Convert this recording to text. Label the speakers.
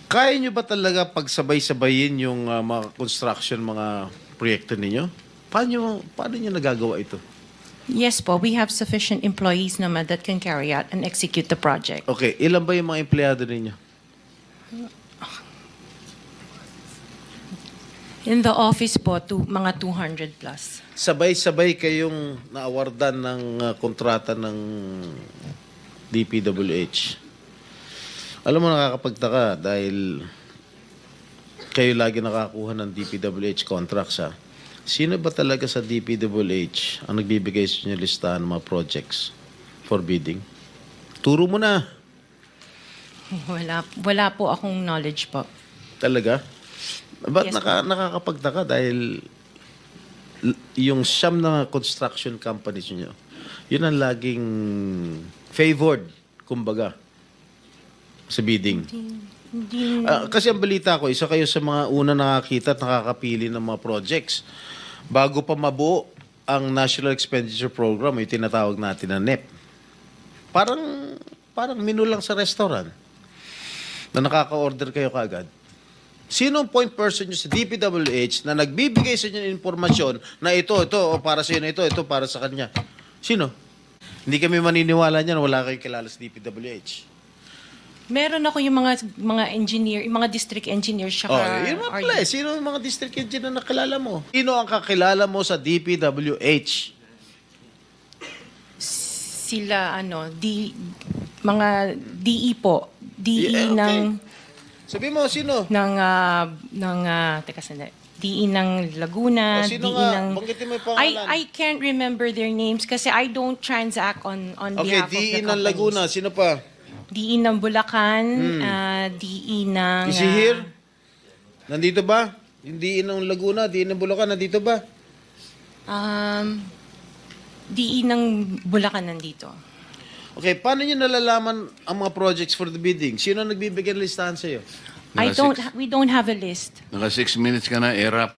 Speaker 1: Kaya nyo ba talaga pagsabay-sabayin yung mga construction, mga proyekto ninyo? Paano nyo nagagawa ito?
Speaker 2: Yes po, we have sufficient employees naman that can carry out and execute the project.
Speaker 1: Okay, ilan ba yung mga empleyado ninyo?
Speaker 2: In the office po, mga 200 plus.
Speaker 1: Sabay-sabay kayong naawardan ng kontrata ng DPWH. Alam mo, nakakapagtaka dahil kayo lagi nakakuha ng DPWH contracts, ha? Sino ba talaga sa DPWH ang nagbibigay sa inyo listahan ng mga projects for bidding? Turo mo na.
Speaker 2: Wala po akong knowledge po.
Speaker 1: Talaga? Ba't
Speaker 2: Yes,
Speaker 1: nakakapagtaka dahil yung siyam na construction companies nyo, yun ang laging favored, kumbaga, sa bidding. Kasi ang balita ko, isa kayo sa mga una nakakita at nakakapili ng mga projects. Bago pa mabuo ang National Expenditure Program, yung tinatawag natin na NEP. Parang menu lang sa restaurant na nakaka-order kayo kaagad. Sino ang point person nyo sa DPWH na nagbibigay sa inyo ng informasyon na ito, o para sa inyo, ito para sa kanya? Sino? Hindi kami maniniwala niyan, wala kayong kilala sa DPWH.
Speaker 2: Meron ako yung mga engineer, yung mga district engineers siya.
Speaker 1: Yun mga pala. Sino ang mga district engineer na nakilala mo? Sino ang kakilala mo sa DPWH?
Speaker 2: Sila, mga DE po. DE ng...
Speaker 1: Sabi mo, sino?
Speaker 2: Teka sandali. DE ng Laguna,
Speaker 1: sino
Speaker 2: DE
Speaker 1: nga?
Speaker 2: ng...
Speaker 1: Banggitin mo yung pangalan.
Speaker 2: I can't remember their names kasi I don't transact on behalf of the
Speaker 1: DE ng
Speaker 2: companies.
Speaker 1: Laguna. Sino pa?
Speaker 2: DE ng Bulacan, DE ng...
Speaker 1: Is he here? Nandito ba? Yung DE ng Laguna, DE ng Bulacan, nandito ba?
Speaker 2: DE ng Bulacan nandito.
Speaker 1: Okay, paano nyo nalalaman ang mga projects for the bidding? Sino ang nagbibigay ng listahan sa'yo?
Speaker 2: We don't have a list.
Speaker 3: Naka 6 minutes ka na, erap.